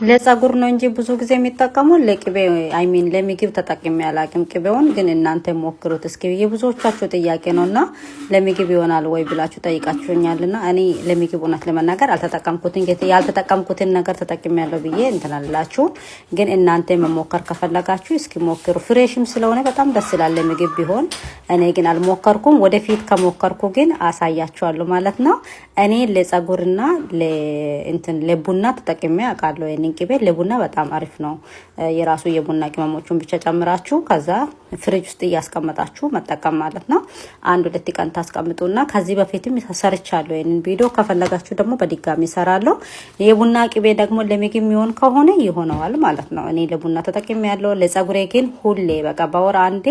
ለጸጉር ነው እንጂ ብዙ ጊዜ የሚጠቀሙ ለቅቤ አይሚን ለምግብ ተጠቅሜ አላቅም። ቅቤውን ግን እናንተ ሞክሩት እስኪ የብዙዎቻችሁ ጥያቄ ነውና ለምግብ ይሆናል ወይ ብላችሁ ጠይቃችሁኛልና እኔ ለምግብ እውነት ለመናገር አልተጠቀምኩትን ያልተጠቀምኩትን ነገር ተጠቅሜ ያለው ብዬ እንትናላችሁ። ግን እናንተ መሞከር ከፈለጋችሁ እስኪ ሞክሩ። ፍሬሽም ስለሆነ በጣም ደስ ይላል ለምግብ ቢሆን። እኔ ግን አልሞከርኩም። ወደፊት ከሞከርኩ ግን አሳያችኋለሁ ማለት ነው። እኔ ለጸጉርና ለቡና ተጠቅሜ አውቃለሁ። ቅቤ ለቡና በጣም አሪፍ ነው። የራሱ የቡና ቅመሞቹን ብቻ ጨምራችሁ ከዛ ፍሪጅ ውስጥ እያስቀመጣችሁ መጠቀም ማለት ነው። 1-2 ቀን ታስቀምጡና ከዚህ በፊትም ሰርቻለሁ ይሄንን ቪዲዮ ከፈለጋችሁ ደግሞ በድጋሚ ሰራለሁ። የቡና ቅቤ ደግሞ ለምግብ የሚሆን ከሆነ ይሆነዋል ማለት ነው። እኔ ለቡና ተጠቅሜ ያለው ለጸጉሬ ግን ሁሌ በቃ በወር አንዴ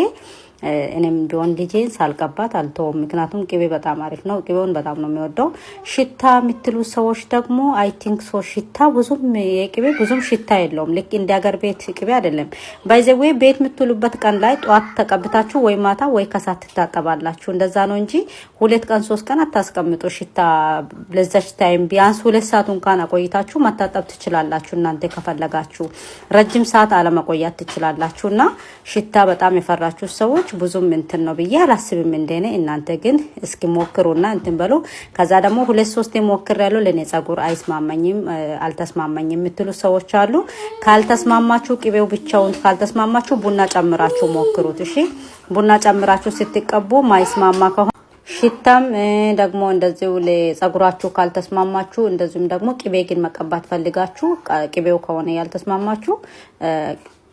እኔም ቢሆን ልጄን ሳልቀባት አልተውም። ምክንያቱም ቅቤ በጣም አሪፍ ነው። ቅቤውን በጣም ነው የሚወደው። ሽታ የምትሉ ሰዎች ደግሞ አይ ቲንክ ሶ ሽታ ብዙም የቅቤ ብዙም ሽታ የለውም። ልክ እንደ ሀገር ቤት ቅቤ አይደለም። ባይዘዌ ቤት የምትሉበት ቀን ላይ ጧት ተቀብታችሁ ወይ ማታ ወይ ከሳት ትታጠባላችሁ። እንደዛ ነው እንጂ 2 ቀን 3 ቀን አታስቀምጡ። ሽታ ለዛች ታይም ቢያንስ 2 ሰዓት እንኳን አቆይታችሁ መታጠብ ትችላላችሁ። እናንተ ከፈለጋችሁ ረጅም ሰዓት አለመቆያት ትችላላችሁና ሽታ በጣም የፈራችሁ ሰዎች ብዙም እንትን ነው ብዬ አላስብም እንደኔ። እናንተ ግን እስኪ ሞክሩና እንትን በሉ። ከዛ ደግሞ 2-3 ሞክሬያለሁ ለኔ ጸጉር አይስማማኝም አልተስማማኝም የምትሉ ሰዎች አሉ። ካልተስማማችሁ ቅቤው ብቻውን ካልተስማማችሁ ቡና ጨምራችሁ ሞክሩት። እሺ ቡና ጨምራችሁ ስትቀቡ ማይስማማ ከሆነ ሽታም ደግሞ እንደዚሁ ለጸጉራችሁ ካልተስማማችሁ እንደዚሁም ደግሞ ቅቤ ግን መቀባት ፈልጋችሁ ቅቤው ከሆነ ያልተስማማችሁ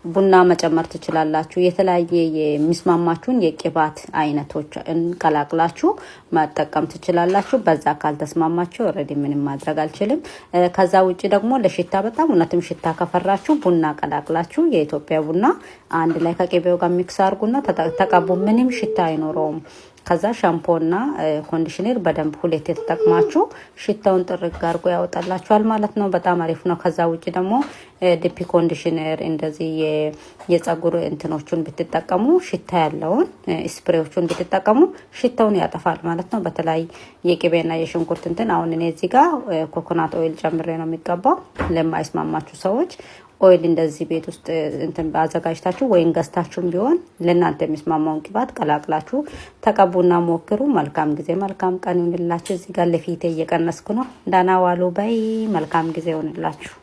ቡና መጨመር ትችላላችሁ። የተለያየ የሚስማማችሁን የቅባት አይነቶች እንቀላቅላችሁ መጠቀም ትችላላችሁ። በዛ ካልተስማማችሁ ኦሬዲ ምንም ማድረግ አልችልም። ከዛ ውጪ ደግሞ ለሽታ በጣም እውነትም ሽታ ከፈራችሁ ቡና ቀላቅላችሁ የኢትዮጵያ ቡና አንድ ላይ ከቅቤው ጋር ሚክስ አድርጉና ተቀቡ። ምንም ሽታ አይኖረውም። ከዛ ሻምፖና ኮንዲሽነር በደንብ ሁሌት ተጠቅማችሁ ሽታውን ጥርግ አድርጎ ያወጣላችኋል ማለት ነው። በጣም አሪፍ ነው። ከዛ ውጪ ደግሞ ዲፒ ኮንዲሽነር እንደዚህ የጸጉር እንትኖቹን ብትጠቀሙ ሽታ ያለውን ስፕሬዎቹን ብትጠቀሙ ሽታውን ያጠፋል ማለት ነው። በተለይ የቅቤና የሽንኩርት እንትን አሁን እኔ እዚህ ጋር ኮኮናት ኦይል ጨምሬ ነው የሚቀባው። ለማይስማማችሁ ሰዎች ኦይል እንደዚህ ቤት ውስጥ እንትን አዘጋጅታችሁ ወይን ገዝታችሁም ቢሆን ለእናንተ የሚስማማውን ቅባት ቀላቅላችሁ ተቀቡና ሞክሩ። መልካም ጊዜ መልካም ቀን ይሁንላችሁ። እዚህ ጋር ለፊቴ እየቀነስኩ ነው። ዳና ዋሉ ባይ። መልካም ጊዜ ይሁንላችሁ።